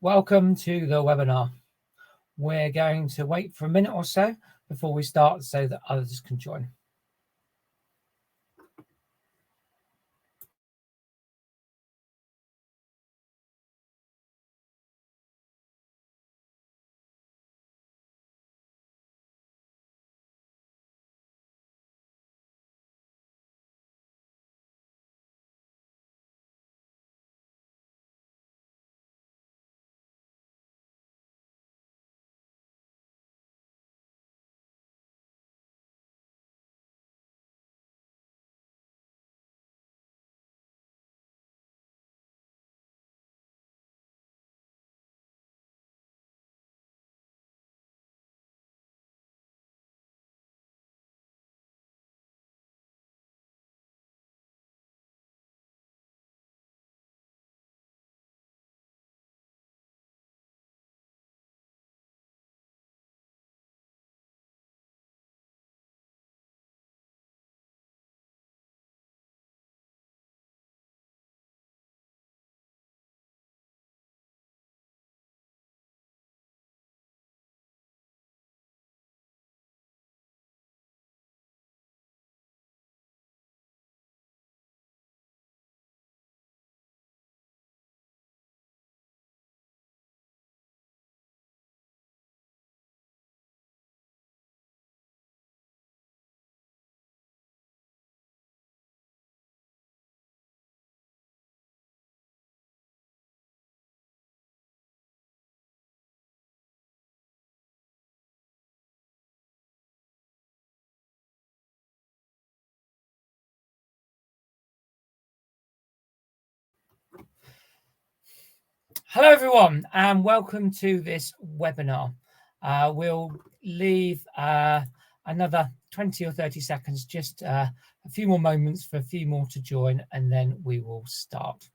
Welcome to the webinar. We're going to wait for a minute or so before we start so that others can join. Hello everyone and welcome to this webinar. We'll leave another 20 or 30 seconds, just a few more moments for a few more to join, and then we will start.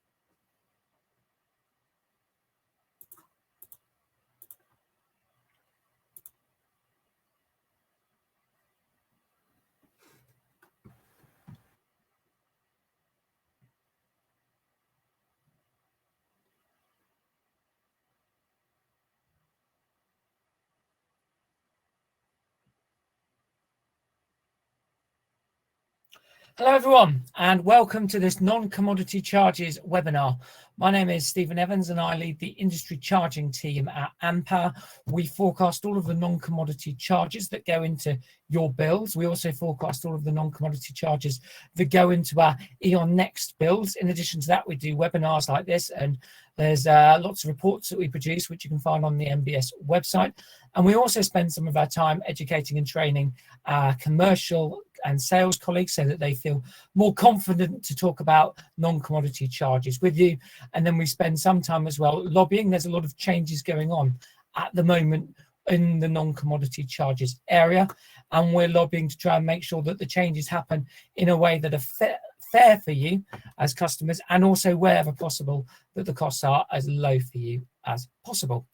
Hello everyone and welcome to this non-commodity charges webinar. My name is Stephen Evans and I lead the industry charging team at Ampower. We forecast all of the non-commodity charges that go into your bills. We also forecast all of the non-commodity charges that go into our Eon Next bills. In addition to that, we do webinars like this, and there's lots of reports that we produce, which you can find on the MBS website. And we also spend some of our time educating and training our commercial and sales colleagues so that they feel more confident to talk about non-commodity charges with you. And then we spend some time as well lobbying. There's a lot of changes going on at the moment in the non-commodity charges area, and we're lobbying to try and make sure that the changes happen in a way that are fair for you as customers, and also wherever possible that the costs are as low for you as possible.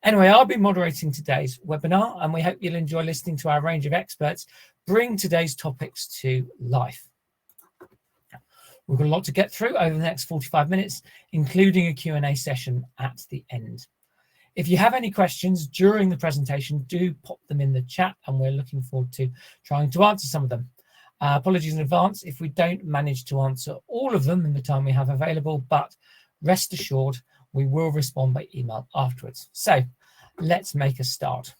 Anyway, I'll be moderating today's webinar, and we hope you'll enjoy listening to our range of experts bring today's topics to life. We've got a lot to get through over the next 45 minutes, including a Q&A session at the end. If you have any questions during the presentation, do pop them in the chat, and we're looking forward to trying to answer some of them. Apologies in advance if we don't manage to answer all of them in the time we have available, but rest assured, we will respond by email afterwards. So let's make a start.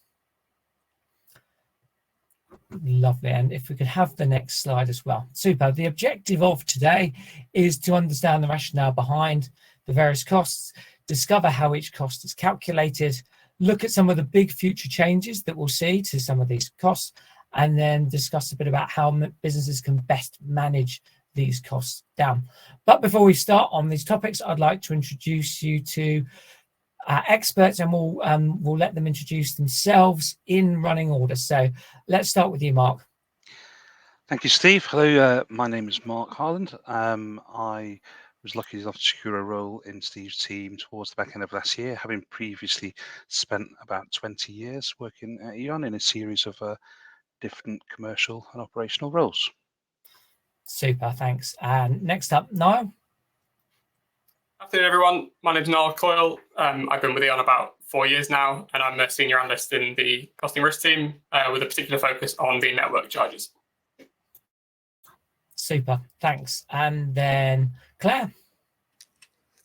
Lovely. And if we could have the next slide as well. Super. The objective of today is to understand the rationale behind the various costs, discover how each cost is calculated, look at some of the big future changes that we'll see to some of these costs, and then discuss a bit about how businesses can best manage these costs down. But before we start on these topics, I'd like to introduce you to our experts, and we'll let them introduce themselves in running order. So let's start with you, Mark. Thank you, Steve. Hello, my name is Mark Harland. I was lucky enough to secure a role in Steve's team towards the back end of last year, having previously spent about 20 years working at Eon in a series of different commercial and operational roles. Super, thanks. And next up, Niall. Afternoon, everyone. My name's Noel Coyle. I've been with Eon about 4 years now, and I'm a senior analyst in the costing risk team with a particular focus on the network charges. Super, thanks. And then Claire.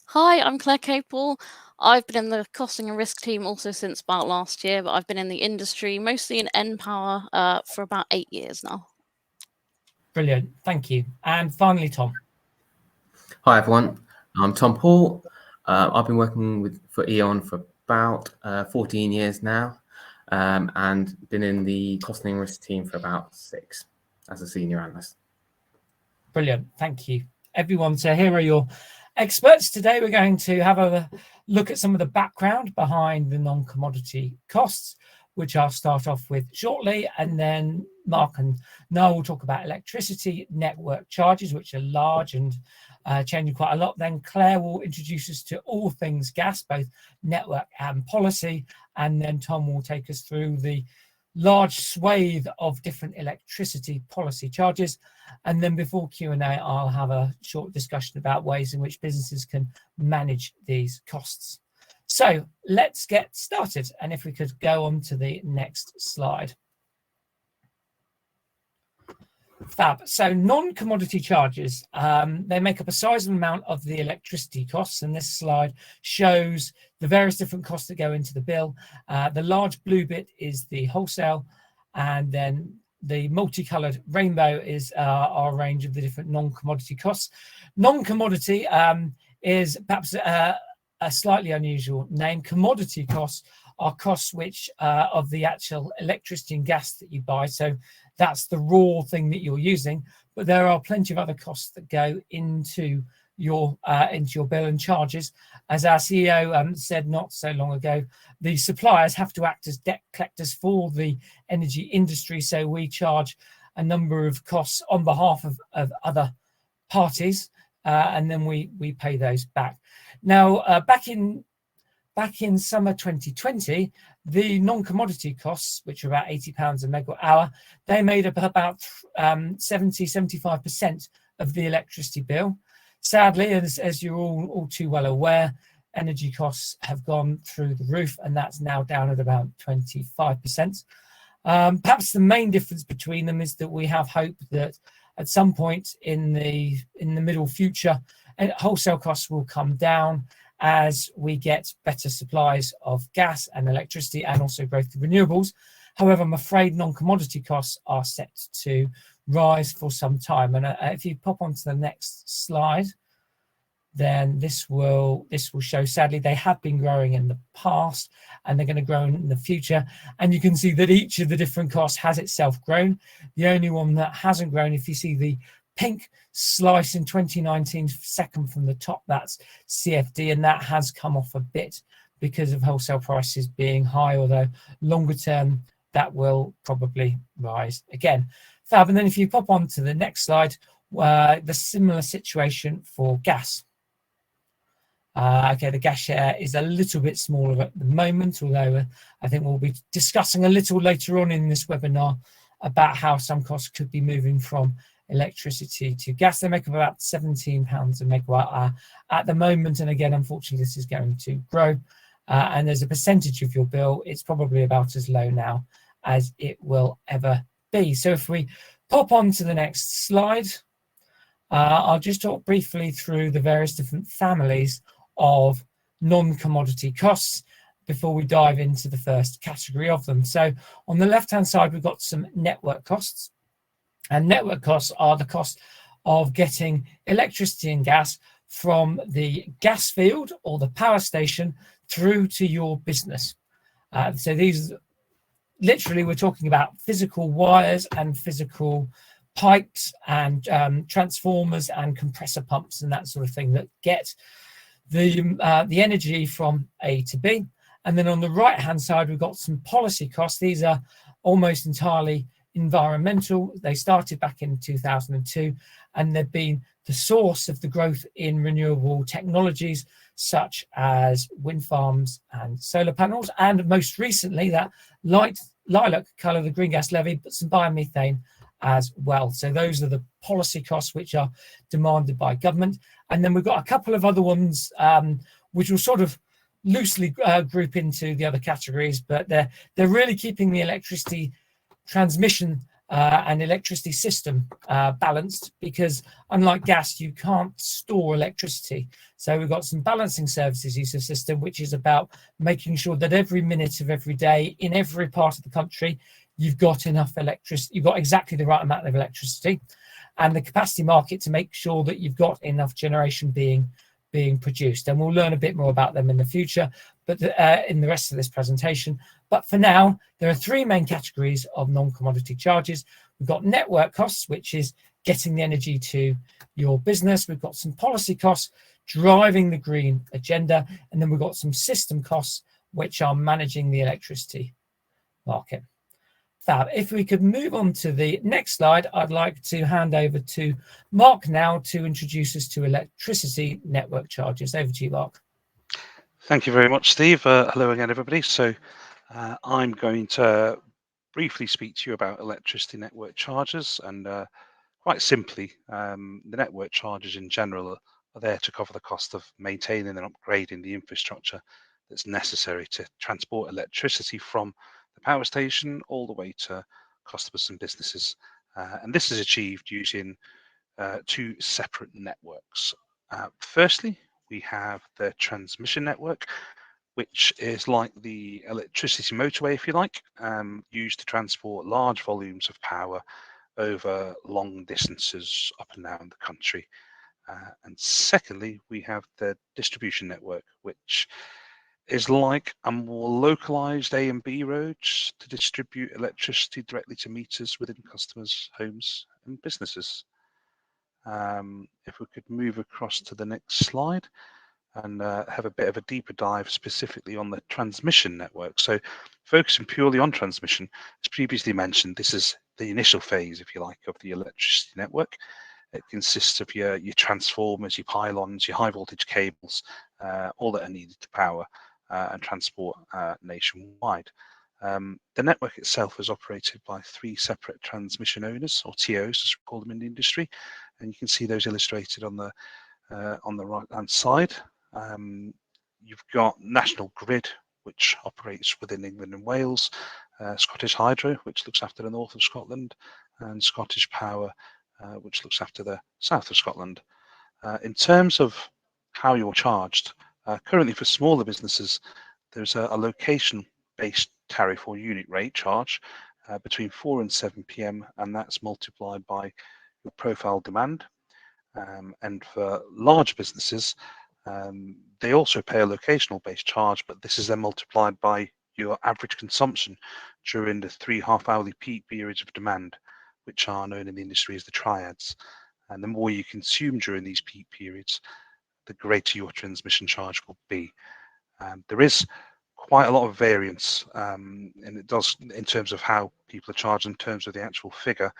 Hi, I'm Claire Capel. I've been in the costing and risk team also since about last year, but I've been in the industry, mostly in npower, for about 8 years now. Brilliant, thank you. And finally, Tom. Hi, everyone. I'm Tom Paul. I've been working for Eon for about 14 years now, and been in the costing and risk team for about 6 as a senior analyst. Brilliant, thank you, everyone. So here are your experts. Today we're going to have a look at some of the background behind the non-commodity costs, which I'll start off with shortly, and then Mark and Noel will talk about electricity network charges, which are large and changing quite a lot. Then Claire will introduce us to all things gas, both network and policy, and then Tom will take us through the large swathe of different electricity policy charges. And then before Q&A, I'll have a short discussion about ways in which businesses can manage these costs. So let's get started. And if we could go on to the next slide. Fab. So non-commodity charges, they make up a sizable amount of the electricity costs, and this slide shows the various different costs that go into the bill. The large blue bit is the wholesale, and then the multicolored rainbow is our range of the different non-commodity costs. Non-commodity is perhaps a slightly unusual name. Commodity costs are costs which of the actual electricity and gas that you buy. So that's the raw thing that you're using, but there are plenty of other costs that go into your bill and charges. As our CEO said not so long ago, the suppliers have to act as debt collectors for the energy industry. So we charge a number of costs on behalf of other parties, and then we pay those back. Now, back in summer 2020, the non-commodity costs, which are about £80 a megawatt hour, they made up about 75% of the electricity bill. Sadly, as you're all too well aware, energy costs have gone through the roof, and that's now down at about 25%. Perhaps the main difference between them is that we have hope that at some point in the middle future, wholesale costs will come down as we get better supplies of gas and electricity and also growth of renewables. However, I'm afraid non-commodity costs are set to rise for some time. And if you pop onto the next slide, then this will show, sadly, they have been growing in the past and they're going to grow in the future. And you can see that each of the different costs has itself grown. The only one that hasn't grown, if you see the pink slice in 2019, second from the top, that's CFD, and that has come off a bit because of wholesale prices being high, although longer term that will probably rise again. Fab. And then if you pop on to the next slide, the similar situation for gas. Okay, the gas share is a little bit smaller at the moment, although I think we'll be discussing a little later on in this webinar about how some costs could be moving from electricity to gas. They make up about £17 a megawatt hour at the moment, and again, unfortunately, this is going to grow. And as a percentage of your bill, it's probably about as low now as it will ever be. So if we pop on to the next slide, I'll just talk briefly through the various different families of non-commodity costs before we dive into the first category of them. So on the left-hand side, we've got some network costs. And network costs are the cost of getting electricity and gas from the gas field or the power station through to your business. So these, literally, we're talking about physical wires and physical pipes and transformers and compressor pumps and that sort of thing that get the energy from A to B. And then on the right-hand side, we've got some policy costs. These are almost entirely environmental. They started back in 2002, and they've been the source of the growth in renewable technologies such as wind farms and solar panels, and most recently that lilac colour, the Green Gas Levy, but some biomethane as well. So those are the policy costs which are demanded by government. And then we've got a couple of other ones which will sort of loosely group into the other categories, but they're really keeping the electricity transmission and electricity system balanced, because unlike gas, you can't store electricity. So we've got some balancing services use of system, which is about making sure that every minute of every day in every part of the country, you've got enough electricity, you've got exactly the right amount of electricity, and the capacity market to make sure that you've got enough generation being produced. And we'll learn a bit more about them in the future, but in the rest of this presentation. But for now, there are three main categories of non-commodity charges. We've got network costs, which is getting the energy to your business. We've got some policy costs driving the green agenda. And then we've got some system costs, which are managing the electricity market. Fab. If we could move on to the next slide, I'd like to hand over to Mark now to introduce us to electricity network charges. Over to you, Mark. Thank you very much, Steve. Hello again, everybody. So I'm going to briefly speak to you about electricity network charges, and quite simply, the network charges in general are there to cover the cost of maintaining and upgrading the infrastructure that's necessary to transport electricity from the power station all the way to customers and businesses. And this is achieved using two separate networks. Firstly, we have the transmission network, which is like the electricity motorway, if you like, used to transport large volumes of power over long distances up and down the country. And secondly, we have the distribution network, which is like a more localized A and B roads to distribute electricity directly to meters within customers' homes and businesses. If we could move across to the next slide and have a bit of a deeper dive specifically on the transmission network. So focusing purely on transmission, as previously mentioned, this is the initial phase, if you like, of the electricity network. It consists of your transformers, your pylons, your high voltage cables, all that are needed to power and transport nationwide. The network itself is operated by three separate transmission owners, or TOs as we call them in the industry, and you can see those illustrated on the right hand side. You've got National Grid, which operates within England and Wales, Scottish Hydro, which looks after the north of Scotland, and Scottish Power, which looks after the south of Scotland. In terms of how you're charged, currently for smaller businesses, there's a location-based tariff or unit rate charge between 4 and 7 p.m, and that's multiplied by your profile demand. And for large businesses, they also pay a locational-based charge, but this is then multiplied by your average consumption during the 3 half-hourly peak periods of demand, which are known in the industry as the triads. And the more you consume during these peak periods, the greater your transmission charge will be. There is quite a lot of variance, and it does in terms of how people are charged in terms of the actual figure,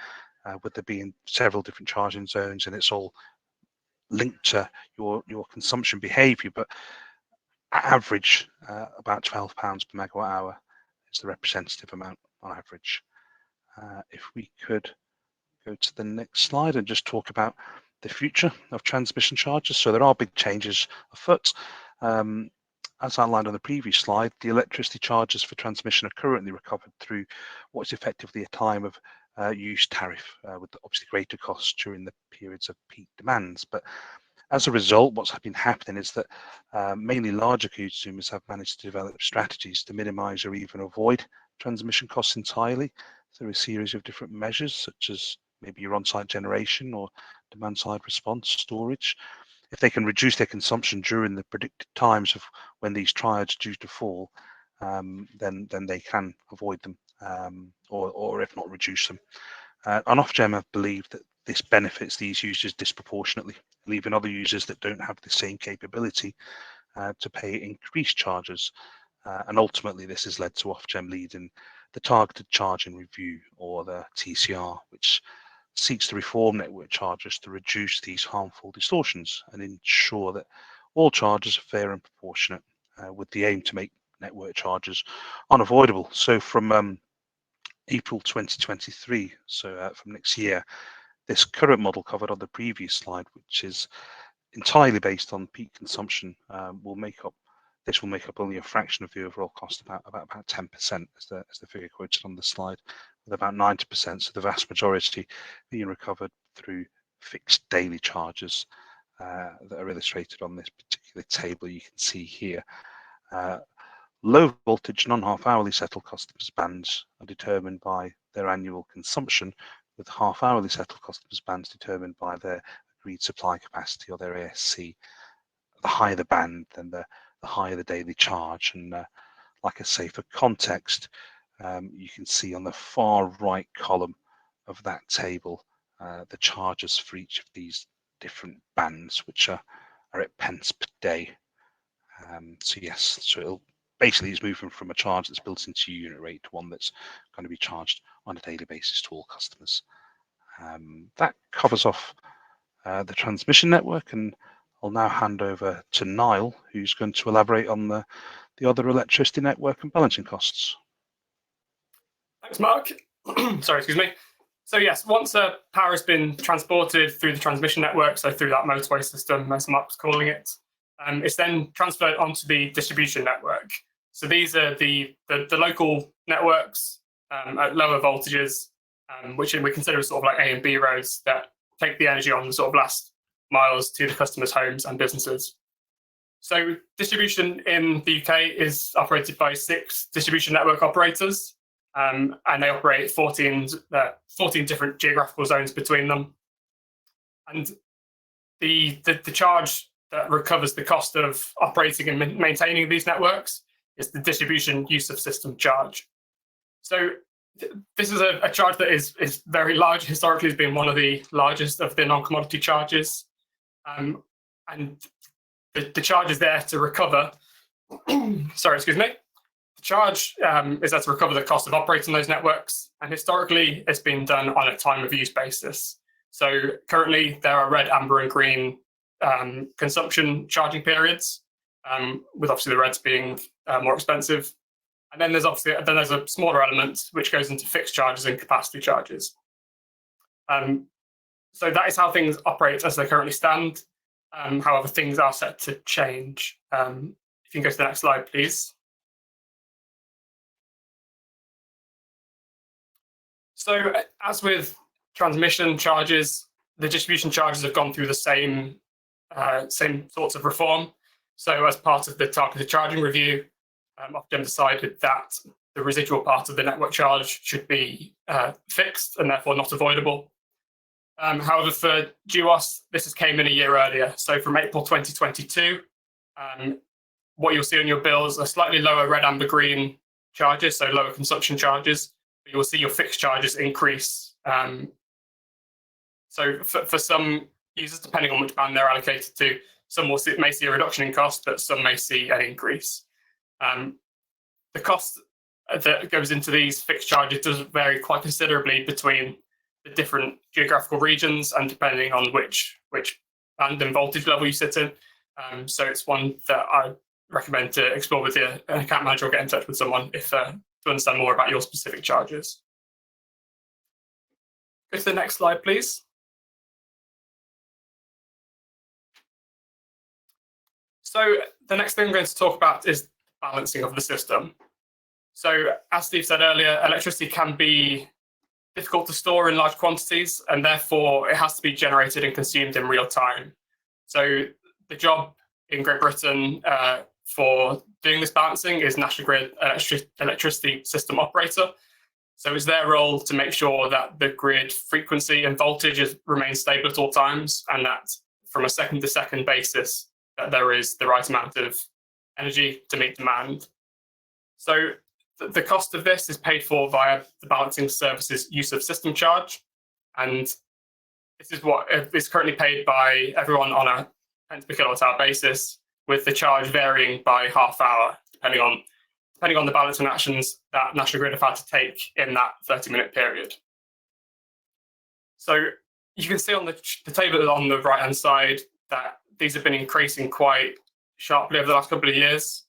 with there being several different charging zones, and it's all linked to your consumption behaviour. But at average, about £12 per megawatt hour is the representative amount on average. If we could go to the next slide and just talk about the future of transmission charges. So there are big changes afoot. As outlined on the previous slide, the electricity charges for transmission are currently recovered through what is effectively a time of use tariff, with obviously greater costs during the periods of peak demands. But as a result, what's been happening is that mainly larger consumers have managed to develop strategies to minimise or even avoid transmission costs entirely through a series of different measures, such as maybe your on-site generation or demand-side response storage. If they can reduce their consumption during the predicted times of when these triads due to fall, then they can avoid them, or if not reduce them. And Ofgem have believed that this benefits these users disproportionately, leaving other users that don't have the same capability to pay increased charges. And ultimately, this has led to Ofgem leading the Targeted Charging Review, or the TCR, which seeks to reform network charges to reduce these harmful distortions and ensure that all charges are fair and proportionate, with the aim to make network charges unavoidable. So from April 2023, so from next year. This current model covered on the previous slide, which is entirely based on peak consumption, will make up only a fraction of the overall cost, about 10% as the figure quoted on the slide, with about 90%, so the vast majority being recovered through fixed daily charges that are illustrated on this particular table you can see here. Low voltage non-half hourly settled customers bands are determined by their annual consumption, with half hourly settled customers bands determined by their agreed supply capacity, or their ASC. The higher the band, then the higher the daily charge. And like I say, for context, you can see on the far right column of that table the charges for each of these different bands, which are at pence per day. So yes, so it'll basically is moving from a charge that's built into your unit rate to one that's going to be charged on a daily basis to all customers. That covers off the transmission network, and I'll now hand over to Niall, who's going to elaborate on the other electricity network and balancing costs. Thanks, Mark. Sorry, excuse me. So yes, once power has been transported through the transmission network, so through that motorway system, as Mark's calling it, it's then transferred onto the distribution network. So these are the local networks at lower voltages, which we consider sort of like A and B roads that take the energy on the sort of last miles to the customers' homes and businesses. So distribution in the UK is operated by 6 distribution network operators, and they operate 14 different geographical zones between them. And the charge that recovers the cost of operating and maintaining these networks is the distribution use of system charge. So this is a charge that is very large. Historically, has been one of the largest of the non-commodity charges, and the charge is there to recover. Sorry, excuse me. The charge is there to recover the cost of operating those networks, and historically, it's been done on a time of use basis. So currently, there are red, amber, and green consumption charging periods, with obviously the reds being more expensive. And then there's a smaller element which goes into fixed charges and capacity charges. So that is how things operate as they currently stand. However, things are set to change. If you can go to the next slide, please. So as with transmission charges, the distribution charges have gone through the same sorts of reform. So as part of the targeted charging review, Ofgem decided that the residual part of the network charge should be fixed and therefore not avoidable. However, for GWOS, this came in a year earlier. So from April 2022, what you'll see on your bills are slightly lower red, amber, green charges, so lower consumption charges, but you'll see your fixed charges increase. So for some users, depending on which band they're allocated to, some may see a reduction in cost, but some may see an increase. The cost that goes into these fixed charges does vary quite considerably between the different geographical regions and depending on which band and voltage level you sit in. So it's one that I recommend to explore with an account manager or get in touch with someone if to understand more about your specific charges. Go to the next slide, please. So the next thing I'm going to talk about is balancing of the system. So as Steve said earlier, electricity can be difficult to store in large quantities, and therefore it has to be generated and consumed in real time. So the job in Great Britain for doing this balancing is National Grid Electricity System Operator. So it's their role to make sure that the grid frequency and voltage remain stable at all times, and that from a second-to-second basis, that there is the right amount of energy to meet demand. So the cost of this is paid for via the balancing services use of system charge, and this is what is currently paid by everyone on a pence per kilowatt hour basis, with the charge varying by half hour, depending on the balancing actions that National Grid have had to take in that 30-minute period. So you can see on the table on the right-hand side that these have been increasing quite sharply over the last couple of years.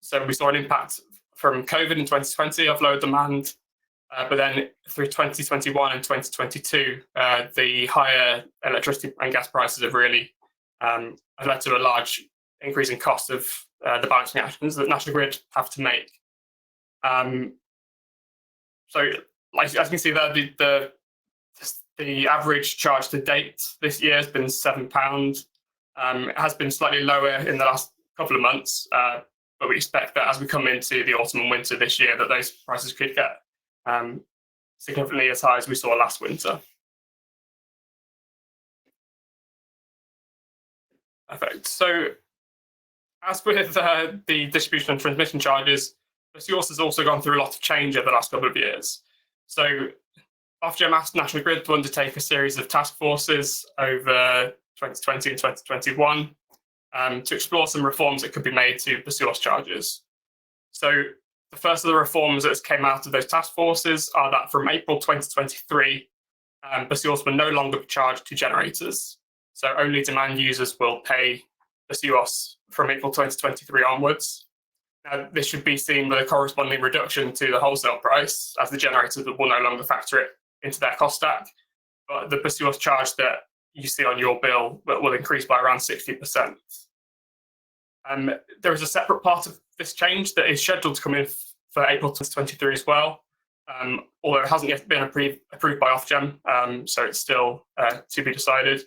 So we saw an impact from COVID in 2020 of lower demand. But then through 2021 and 2022, the higher electricity and gas prices have really led to a large increase in cost of the balancing actions that National Grid have to make. So, as you can see there, the average charge to date this year has been £7. It has been slightly lower in the last couple of months, but we expect that as we come into the autumn and winter this year, that those prices could get significantly as high as we saw last winter. Perfect. So, as with the distribution and transmission charges, Ofgem has also gone through a lot of change over the last couple of years. So, Ofgem asked National Grid to undertake a series of task forces over 2020 and 2021 to explore some reforms that could be made to the charges. So, the first of the reforms that came out of those task forces are that from April 2023, BSIOS will no longer be charged to generators. So only demand users will pay BSIOS from April 2023 onwards. Now, this should be seen with a corresponding reduction to the wholesale price, as the generators will no longer factor it into their cost stack. But the BSIOS charge that you see on your bill will increase by around 60%. There is a separate part of this change that is scheduled to come in for April 2023 as well, although it hasn't yet been approved by Ofgem, so it's still to be decided.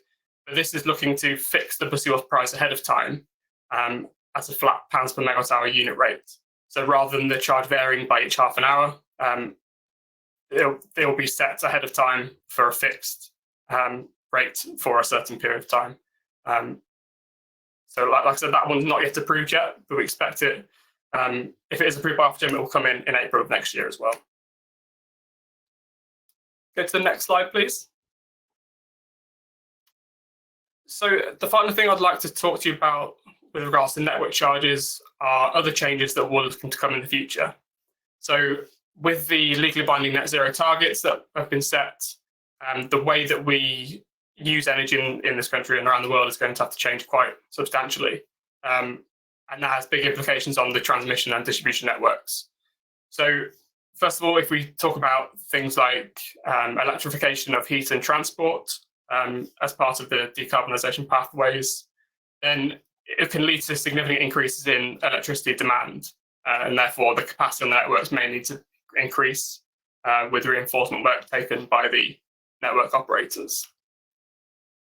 But this is looking to fix the BSIOS price ahead of time as a flat pounds per megawatt hour unit rate. So rather than the charge varying by each half an hour, they'll be set ahead of time for a fixed rate for a certain period of time. So like I said, that one's not yet approved yet, but we expect it. If it is approved by Ofgem, it will come in April of next year as well. Go to the next slide, please. So the final thing I'd like to talk to you about with regards to network charges are other changes that will come in the future. So with the legally binding net zero targets that have been set, the way that we use energy in this country and around the world is going to have to change quite substantially. And that has big implications on the transmission and distribution networks. So first of all, if we talk about things like electrification of heat and transport as part of the decarbonisation pathways, then it can lead to significant increases in electricity demand, and therefore the capacity on the networks may need to increase with reinforcement work taken by the network operators.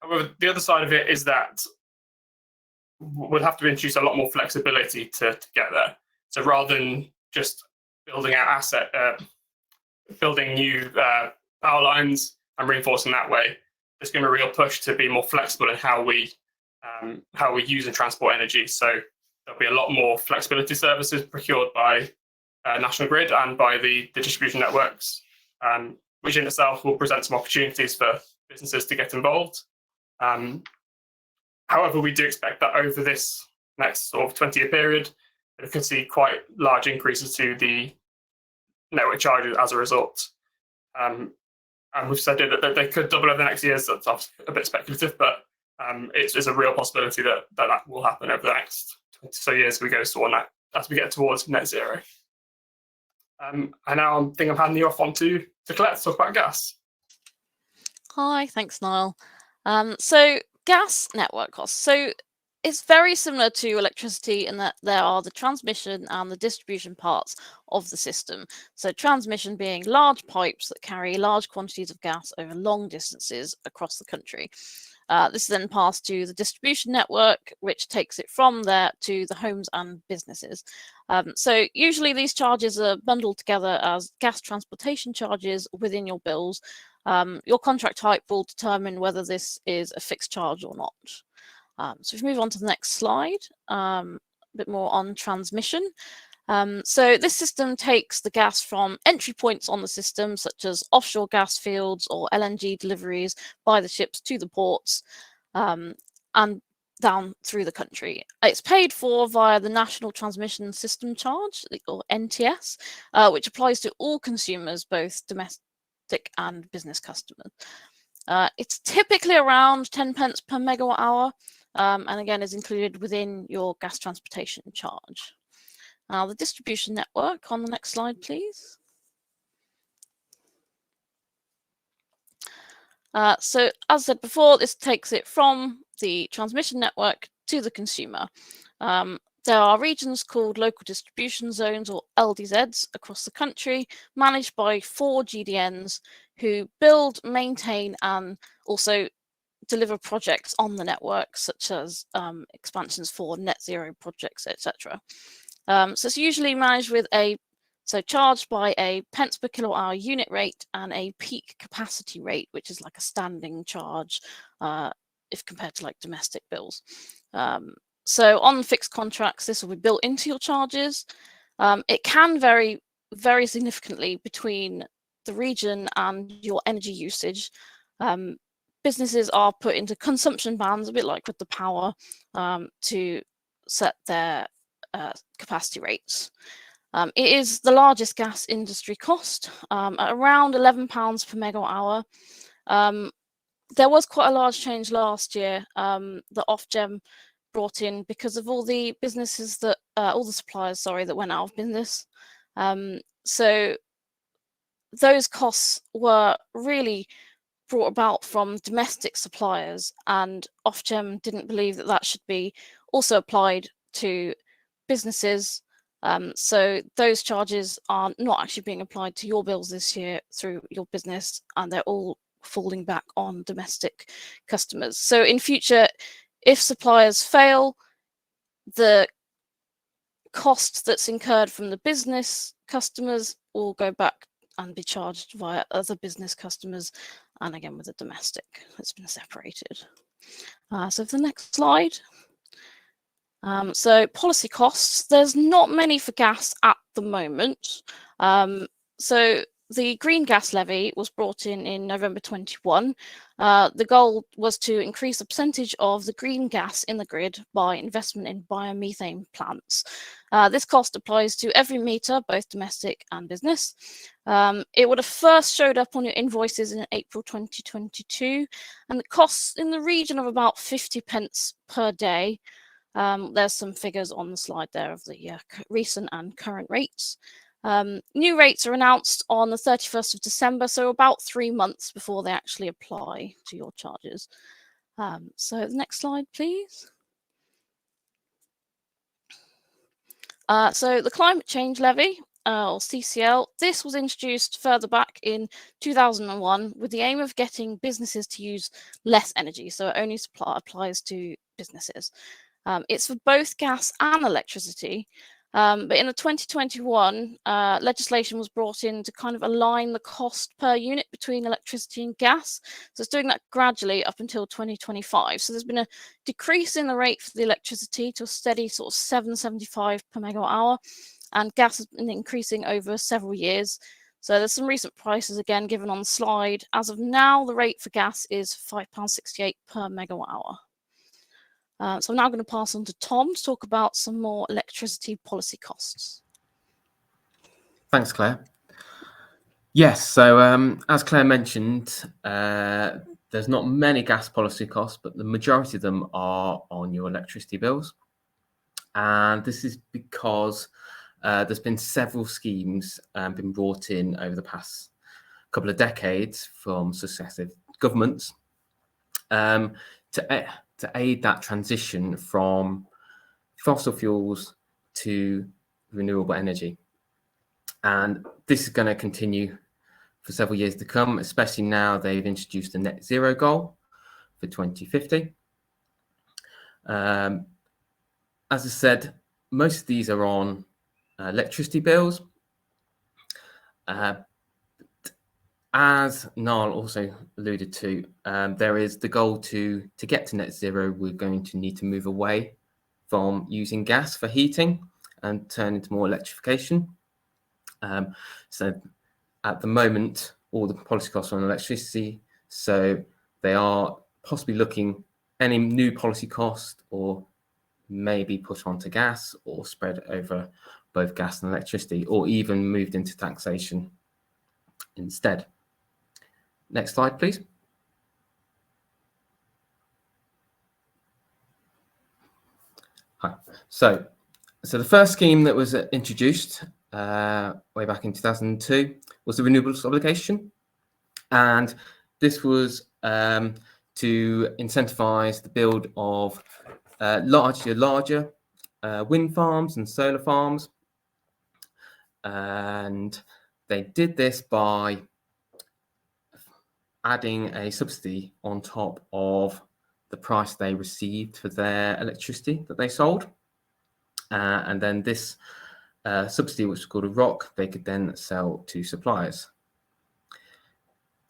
However, the other side of it is that we'll have to introduce a lot more flexibility to get there. So rather than just building out building new power lines and reinforcing that way, there's going to be a real push to be more flexible in how we use and transport energy. So there'll be a lot more flexibility services procured by National Grid and by the distribution networks, which in itself will present some opportunities for businesses to get involved. However, we do expect that over this next sort of 20-year period, we could see quite large increases to the network charges as a result. And we've said that they could double over the next years. That's a bit speculative, but it's a real possibility that will happen over the next 20 or so years as we get towards net zero. And now I think I'm handing you off on to Claire to talk about gas. Hi, thanks, Niall. So gas network costs. So it's very similar to electricity in that there are the transmission and the distribution parts of the system. So transmission being large pipes that carry large quantities of gas over long distances across the country. This is then passed to the distribution network, which takes it from there to the homes and businesses. So usually these charges are bundled together as gas transportation charges within your bills. Your contract type will determine whether this is a fixed charge or not. So if we move on to the next slide, a bit more on transmission. So this system takes the gas from entry points on the system, such as offshore gas fields or LNG deliveries by the ships to the ports and down through the country. It's paid for via the National Transmission System Charge, or NTS, which applies to all consumers, both domestic and business customers. It's typically around 10 pence per megawatt hour, and again is included within your gas transportation charge. Now the distribution network on the next slide, please. So as I said before, this takes it from the transmission network to the consumer. There are regions called local distribution zones, or LDZs, across the country, managed by 4 GDNs who build, maintain, and also deliver projects on the network, such as expansions for net zero projects, etc. So it's usually managed with charged by a pence per kilowatt hour unit rate and a peak capacity rate, which is like a standing charge if compared to like domestic bills. So on fixed contracts, this will be built into your charges. It can vary very significantly between the region and your energy usage. Businesses are put into consumption bands, a bit like with the power, to set their capacity rates. It is the largest gas industry cost, at around £11 per megawatt hour. There was quite a large change last year that Ofgem brought in because of all the businesses that, all the suppliers, sorry, that went out of business. So those costs were really brought about from domestic suppliers, and Ofgem didn't believe that that should be also applied to businesses. So those charges are not actually being applied to your bills this year through your business, and they're all falling back on domestic customers. So in future, if suppliers fail, the cost that's incurred from the business customers will go back and be charged via other business customers, and again with the domestic that's been separated. So for the next slide. So policy costs, there's not many for gas at the moment. So the Green Gas Levy was brought in November 21. The goal was to increase the percentage of the green gas in the grid by investment in biomethane plants. This cost applies to every meter, both domestic and business. It would have first showed up on your invoices in April 2022, and the costs in the region of about 50 pence per day. There's some figures on the slide there of the recent and current rates. New rates are announced on the 31st of December, so about 3 months before they actually apply to your charges. So the next slide, please. So the Climate Change Levy, or CCL, this was introduced further back in 2001 with the aim of getting businesses to use less energy, so it only applies to businesses. It's for both gas and electricity. But in the 2021, legislation was brought in to kind of align the cost per unit between electricity and gas. So it's doing that gradually up until 2025. So there's been a decrease in the rate for the electricity to a steady sort of £7.75 per megawatt hour, and gas has been increasing over several years. So there's some recent prices again given on the slide. As of now, the rate for gas is £5.68 per megawatt hour. So I'm now going to pass on to Tom to talk about some more electricity policy costs. Thanks, Claire. Yes, so as Claire mentioned, there's not many gas policy costs, but the majority of them are on your electricity bills. And this is because there's been several schemes been brought in over the past couple of decades from successive governments to aid that transition from fossil fuels to renewable energy. And this is going to continue for several years to come, especially now they've introduced a net zero goal for 2050. As I said, most of these are on electricity bills. As Niall also alluded to, there is the goal to get to net zero. We're going to need to move away from using gas for heating and turn into more electrification. So at the moment, all the policy costs are on electricity. So they are possibly looking any new policy cost or maybe put onto gas or spread over both gas and electricity, or even moved into taxation instead. Next slide, please. Hi. So the first scheme that was introduced way back in 2002 was the renewables obligation, and this was to incentivize the build of larger wind farms and solar farms. And they did this by adding a subsidy on top of the price they received for their electricity that they sold. And then this subsidy, which is called a ROC, they could then sell to suppliers.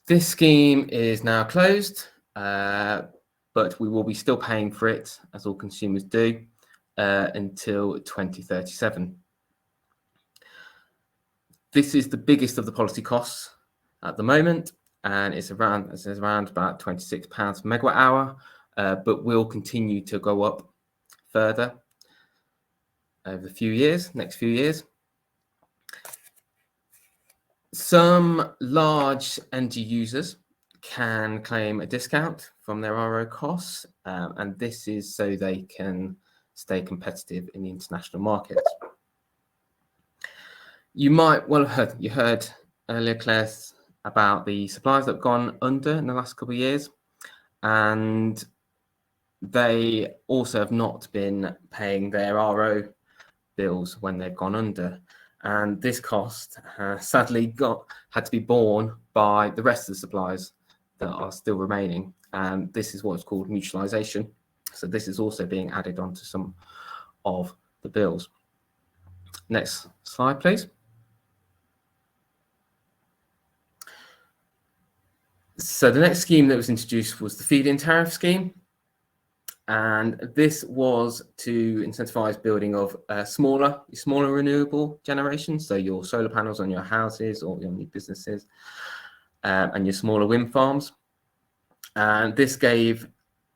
This scheme is now closed, but we will be still paying for it, as all consumers do, until 2037. This is the biggest of the policy costs at the moment, and it's around about £26 per megawatt hour, but will continue to go up further over the next few years. Some large energy users can claim a discount from their RO costs, and this is so they can stay competitive in the international market. You might well have heard earlier, Claire, about the suppliers that have gone under in the last couple of years, and they also have not been paying their RO bills when they've gone under. And this cost sadly had to be borne by the rest of the suppliers that are still remaining. And this is what's called mutualisation. So this is also being added onto some of the bills. Next slide, please. So the next scheme that was introduced was the feed-in tariff scheme. And this was to incentivize building of smaller renewable generation. So your solar panels on your houses or on your businesses, and your smaller wind farms. And this gave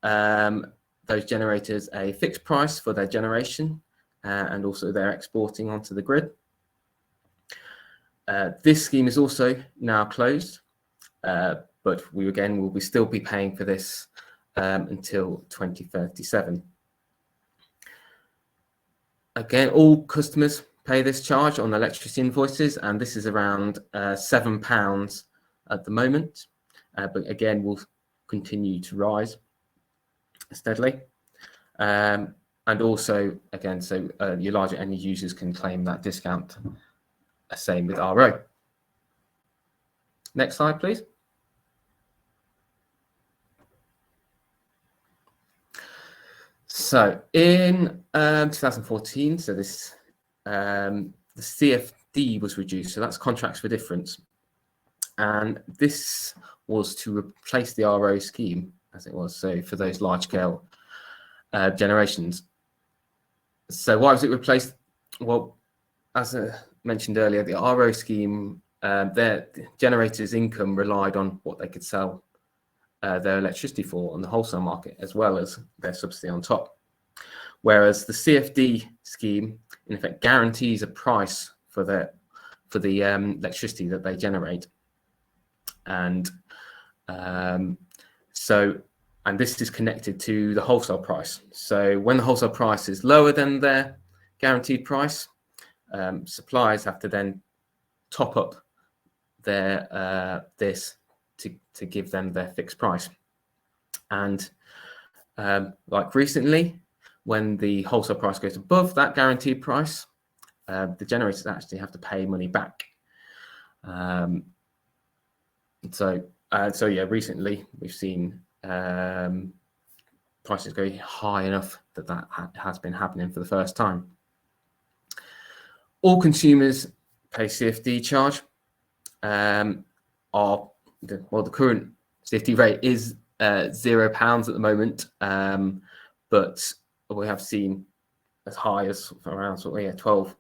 those generators a fixed price for their generation, and also their exporting onto the grid. This scheme is also now closed, but we again will still be paying for this until 2037. Again, all customers pay this charge on electricity invoices, and this is around £7 at the moment, but again will continue to rise steadily. And also, again, so your larger energy users can claim that discount. Same with RO. Next slide, please. So in 2014, so this the CFD was reduced, so that's contracts for difference, and this was to replace the RO scheme as it was, so for those large scale generations. So why was it replaced? Well, as mentioned earlier, the RO scheme, their generators' income relied on what they could sell their electricity for on the wholesale market, as well as their subsidy on top. Whereas the CFD scheme, in effect, guarantees a price for the electricity that they generate, and this is connected to the wholesale price. So when the wholesale price is lower than their guaranteed price, suppliers have to then top up their this to give them their fixed price. And like recently, when the wholesale price goes above that guaranteed price, the generators actually have to pay money back. So yeah, recently we've seen prices go high enough that has been happening for the first time. All consumers pay CFD charge. The current CFD rate is £0 at the moment, but we have seen as high as around £12,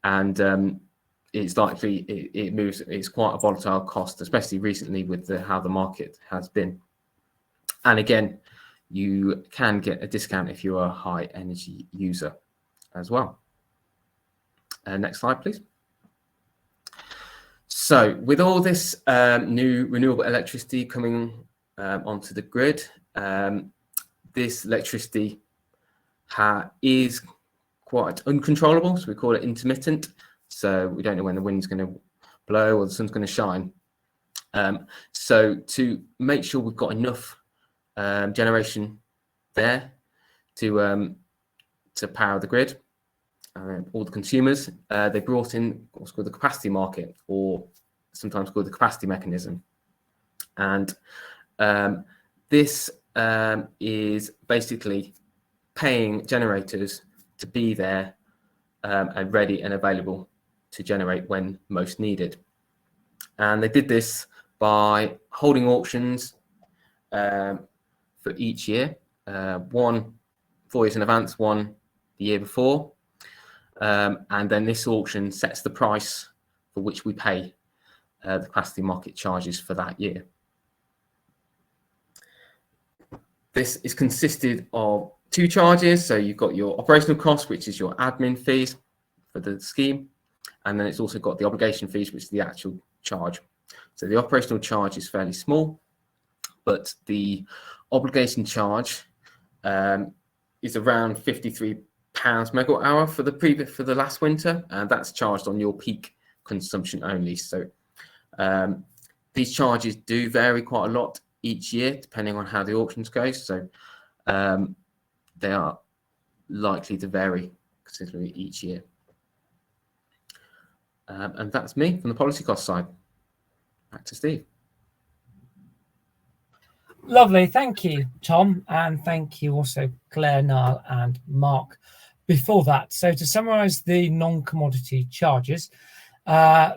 and it's likely it moves. It's quite a volatile cost, especially recently with how the market has been. And again, you can get a discount if you're a high energy user as well. Next slide, please. So with all this new renewable electricity coming onto the grid, this electricity is quite uncontrollable, so we call it intermittent. So we don't know when the wind's going to blow or the sun's going to shine. So to make sure we've got enough generation there to power the grid, all the consumers, they brought in what's called the capacity market, or sometimes called the capacity mechanism. And this is basically paying generators to be there and ready and available to generate when most needed. And they did this by holding auctions for each year, one 4 years in advance, one the year before. And then this auction sets the price for which we pay the capacity market charges for that year. This is consisted of two charges. So you've got your operational cost, which is your admin fees for the scheme. And then it's also got the obligation fees, which is the actual charge. So the operational charge is fairly small, but the obligation charge is around £53 megawatt hour for the last winter, and that's charged on your peak consumption only. So these charges do vary quite a lot each year, depending on how the auctions go. So they are likely to vary considerably each year. And that's me from the policy cost side. Back to Steve. Lovely, thank you, Tom, and thank you also Claire, Niall and Mark before that. So to summarise the non-commodity charges,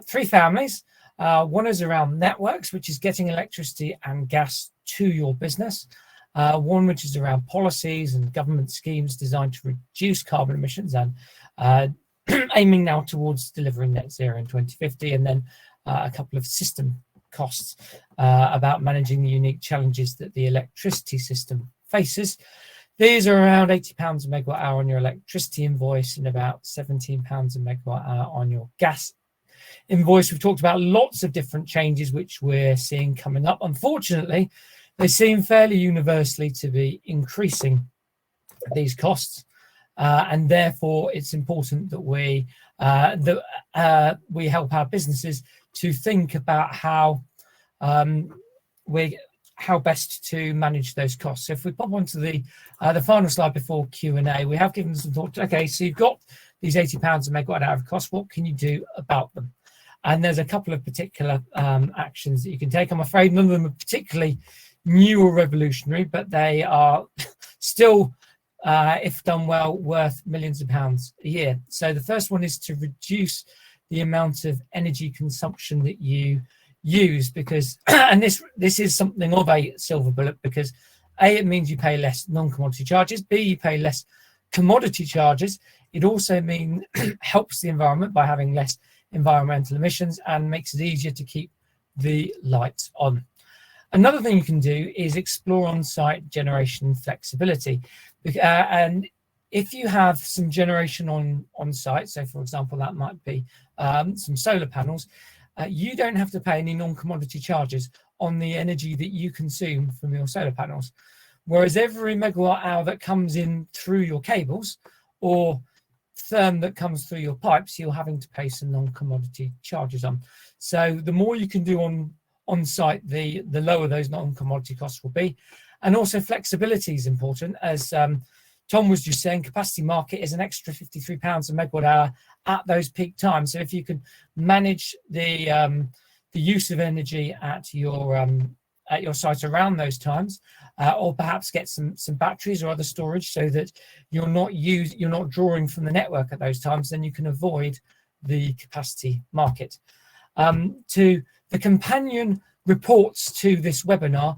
three families. One is around networks, which is getting electricity and gas to your business. One which is around policies and government schemes designed to reduce carbon emissions and aiming now towards delivering net zero in 2050. And then a couple of system costs about managing the unique challenges that the electricity system faces. These are around £80 a megawatt hour on your electricity invoice and about £17 a megawatt hour on your gas invoice. We've talked about lots of different changes which we're seeing coming up. Unfortunately, they seem fairly universally to be increasing these costs, and therefore it's important that we help our businesses to think about how best to manage those costs. So if we pop onto the final slide before Q&A, we have given some thought. Okay, so you've got these £80 a megawatt hour of cost. What can you do about them? And there's a couple of particular actions that you can take. I'm afraid none of them are particularly new or revolutionary, but they are still, if done well, worth millions of pounds a year. So the first one is to reduce the amount of energy consumption that you use, because and this is something of a silver bullet, because A, it means you pay less non-commodity charges. B, you pay less commodity charges. It also helps the environment by having less environmental emissions and makes it easier to keep the lights on. Another thing you can do is explore on-site generation flexibility. And if you have some generation on site, so for example, that might be some solar panels, you don't have to pay any non-commodity charges on the energy that you consume from your solar panels. Whereas every megawatt hour that comes in through your cables or therm that comes through your pipes, you're having to pay some non-commodity charges on. So the more you can do on site, the lower those non-commodity costs will be. And also flexibility is important. As Tom was just saying, capacity market is an extra £53 a megawatt hour at those peak times. So if you can manage the use of energy at your site around those times, or perhaps get some batteries or other storage so that you're not drawing from the network at those times, then you can avoid the capacity market. To the companion reports to this webinar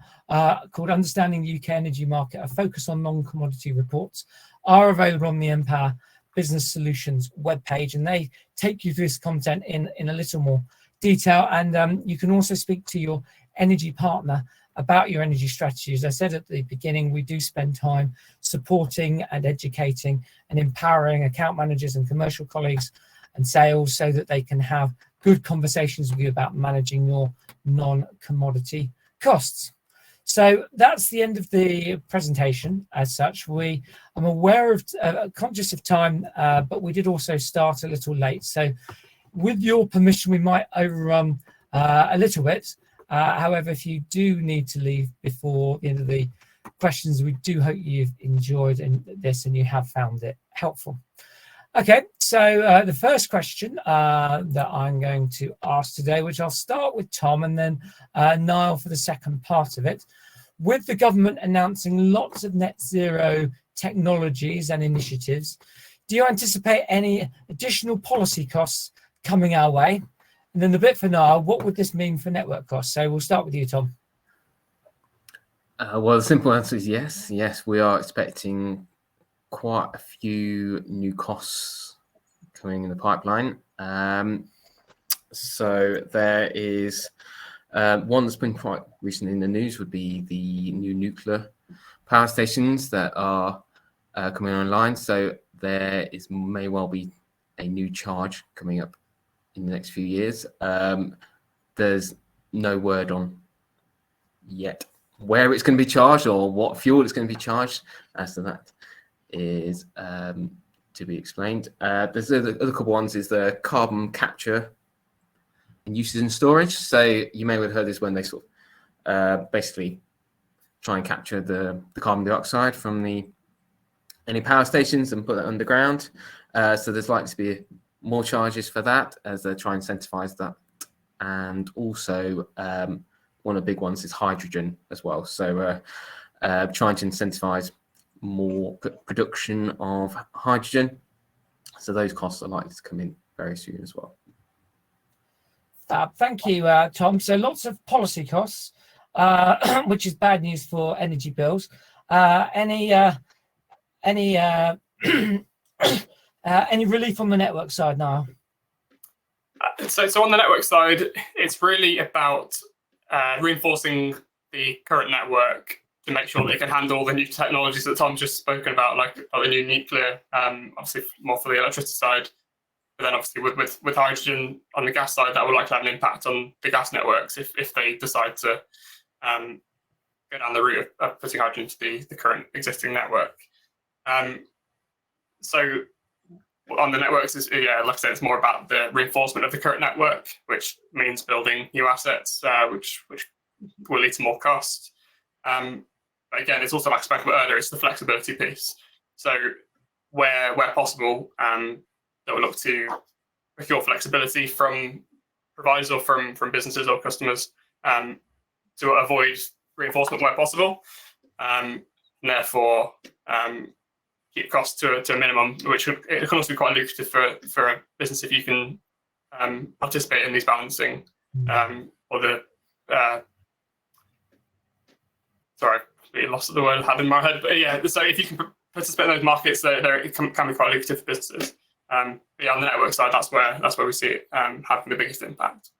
called Understanding the UK Energy Market, a focus on non-commodity reports, are available on the Empower Business Solutions webpage, and they take you through this content in a little more detail. And you can also speak to your energy partner about your energy strategy. As I said at the beginning, we do spend time supporting and educating and empowering account managers and commercial colleagues and sales so that they can have good conversations with you about managing your non-commodity costs. So that's the end of the presentation as such. I'm aware of, conscious of time, but we did also start a little late. So with your permission, we might overrun a little bit. However, if you do need to leave before the end of the questions, we do hope you've enjoyed this and you have found it helpful. Okay, so the first question that I'm going to ask today, which I'll start with Tom and then Niall for the second part of it. With the government announcing lots of net zero technologies and initiatives, do you anticipate any additional policy costs coming our way? And then the bit for Niall, what would this mean for network costs? So we'll start with you, Tom. Well, the simple answer is yes. Yes, we are expecting quite a few new costs coming in the pipeline. So there is one that's been quite recently in the news would be the new nuclear power stations that are coming online. So there may well be a new charge coming up in the next few years. There's no word on yet where it's going to be charged or what fuel it's going to be charged. As to that is to be explained. There's other couple ones is the carbon capture and usage and storage. So you may have heard this when they sort of basically try and capture the carbon dioxide from any power stations and put it underground. So there's likely to be more charges for that as they try and incentivize that. And also one of the big ones is hydrogen as well. So trying to incentivize more production of hydrogen. So those costs are likely to come in very soon as well. Thank you, Tom. So lots of policy costs, which is bad news for energy bills. Any relief on the network side now? So on the network side, it's really about reinforcing the current network to make sure they can handle the new technologies that Tom's just spoken about, like the new nuclear, obviously more for the electricity side. But then obviously with hydrogen on the gas side, that will likely have an impact on the gas networks if they decide to go down the route of putting hydrogen into the current existing network. So on the networks, like I said, it's more about the reinforcement of the current network, which means building new assets, which will lead to more cost. But again, it's also like I spoke about earlier, it's the flexibility piece. So where possible, that will look to procure flexibility from providers or from businesses or customers to avoid reinforcement where possible, and therefore keep costs to a minimum, which it can also be quite lucrative for a business if you can participate in these balancing or the sorry, I lost the word I had in my head, but yeah, so if you can participate in those markets, it can be quite lucrative for businesses. But yeah, on the network side, that's where we see it having the biggest impact.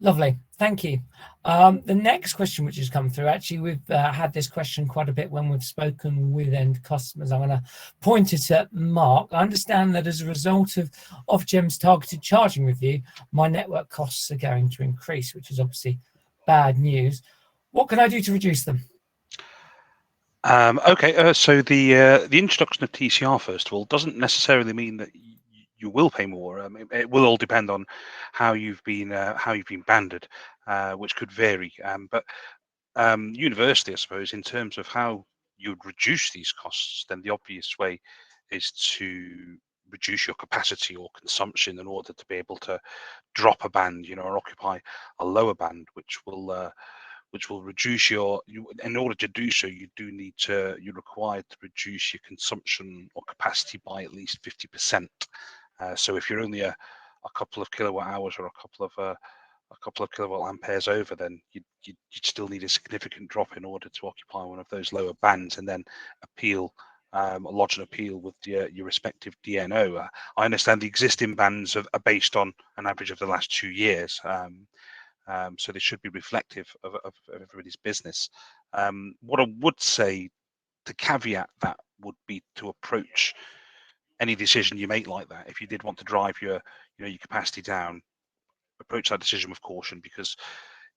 Lovely, thank you. The next question which has come through, actually we've had this question quite a bit when we've spoken with end customers. I'm going to point it at Mark. I understand that as a result of Ofgem's targeted charging review, my network costs are going to increase, which is obviously bad news. What can I do to reduce them? Okay, so the introduction of TCR, first of all, doesn't necessarily mean that you will pay more. It will all depend on how you've been banded, which could vary. But universally, I suppose, in terms of how you would reduce these costs, then the obvious way is to reduce your capacity or consumption in order to be able to drop a band, or occupy a lower band, which will reduce in order to do so, you're required to reduce your consumption or capacity by at least 50%. So if you're only a couple of kilowatt hours or a couple of kilowatt amperes over, then you'd still need a significant drop in order to occupy one of those lower bands and then lodge an appeal with your respective DNO. I understand the existing bands are based on an average of the last 2 years. So they should be reflective of everybody's business. What I would say to caveat that would be to approach any decision you make like that. If you did want to drive your capacity down, approach that decision with caution, because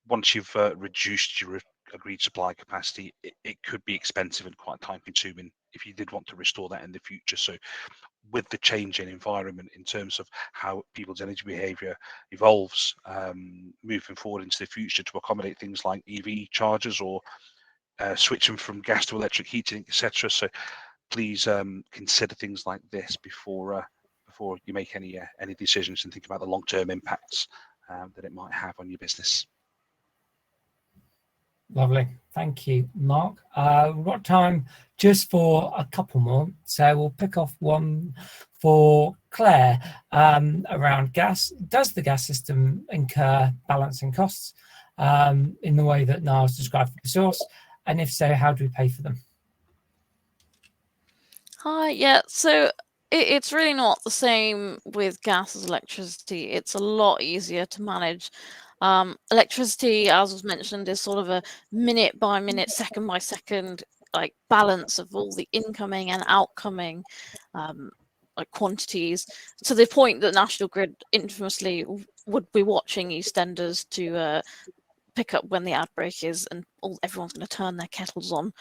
once you've reduced your agreed supply capacity, it could be expensive and quite time consuming if you did want to restore that in the future. So with the changing environment in terms of how people's energy behaviour evolves moving forward into the future to accommodate things like EV chargers or switching from gas to electric heating, etc. So please consider things like this before you make any decisions, and think about the long-term impacts that it might have on your business. Lovely. Thank you, Mark. We've got time just for a couple more. So we'll pick off one for Claire around gas. Does the gas system incur balancing costs in the way that Niall's described for the source? And if so, how do we pay for them? Hi, yeah, so it's really not the same with gas as electricity. It's a lot easier to manage. Electricity, as was mentioned, is sort of a minute by minute, second by second, like balance of all the incoming and outgoing like quantities, to the point that National Grid infamously would be watching EastEnders to pick up when the outbreak is, and everyone's going to turn their kettles on.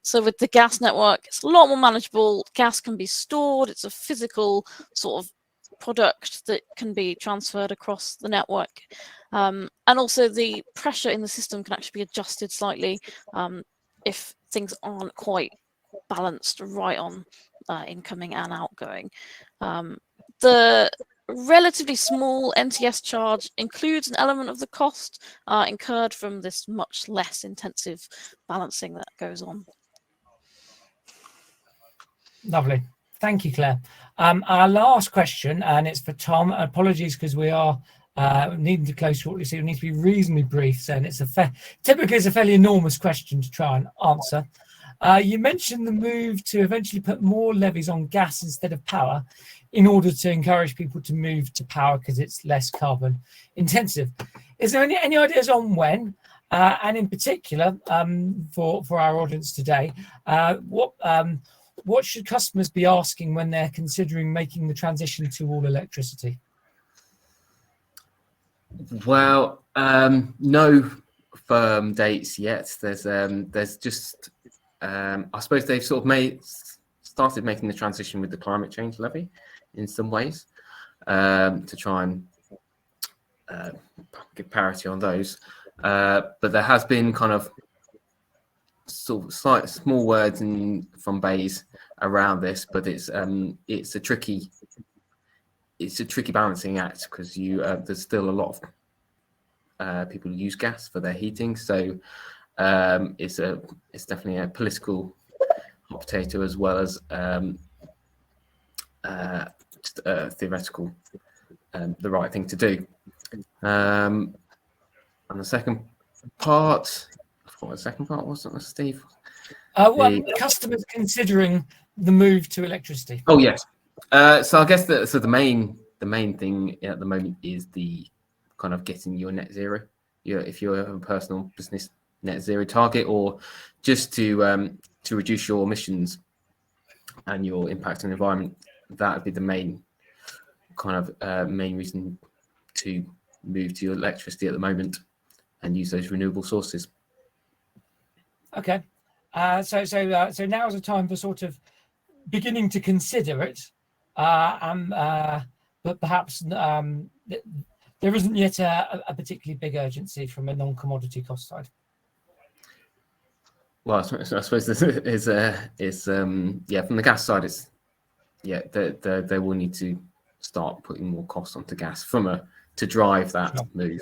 So with the gas network, it's a lot more manageable. Gas can be stored. It's a physical sort of product that can be transferred across the network. And also the pressure in the system can actually be adjusted slightly if things aren't quite balanced right on incoming and outgoing. The relatively small NTS charge includes an element of the cost incurred from this much less intensive balancing that goes on. Lovely. Thank you, Claire. Our last question, and it's for Tom. Apologies, because we are needing to close shortly, so it needs to be reasonably brief. So, and it's typically it's a fairly enormous question to try and answer. You mentioned the move to eventually put more levies on gas instead of power in order to encourage people to move to power because it's less carbon intensive. Is there any ideas on when? And in particular, for our audience today, what should customers be asking when they're considering making the transition to all electricity? Well, no firm dates yet. There's just I suppose they've sort of started making the transition with the climate change levy in some ways to try and give parity on those. But there has been kind of sort of slight small words from BEIS around this, but it's a tricky balancing act, because there's still a lot of people who use gas for their heating, so it's definitely a political hot potato as well as just theoretical the right thing to do. And the second part, I forgot what the second part was, Steve. Customers considering the move to electricity. Oh yes. So I guess the main thing at the moment is the kind of getting your net zero. If you have a personal business net zero target, or just to reduce your emissions and your impact on the environment, that would be the main kind of main reason to move to electricity at the moment and use those renewable sources. Okay, so now is a time for sort of beginning to consider it, but perhaps there isn't yet a particularly big urgency from a non-commodity cost side. Well, I suppose this is from the gas side, it's they will need to start putting more costs onto gas to drive that move.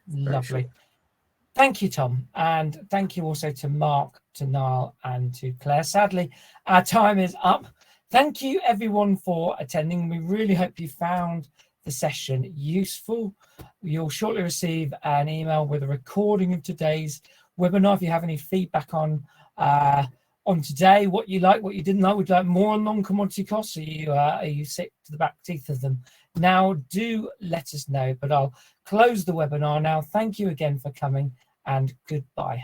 Lovely. Thank you, Tom, and thank you also to Mark, to Niall, and to Claire. Sadly, our time is up. Thank you, everyone, for attending. We really hope you found the session useful. You'll shortly receive an email with a recording of today's webinar. If you have any feedback on today, what you like, what you didn't like, would you like more on non-commodity costs? Are you sick to the back teeth of them? Now, do let us know, but I'll close the webinar now. Thank you again for coming, and goodbye.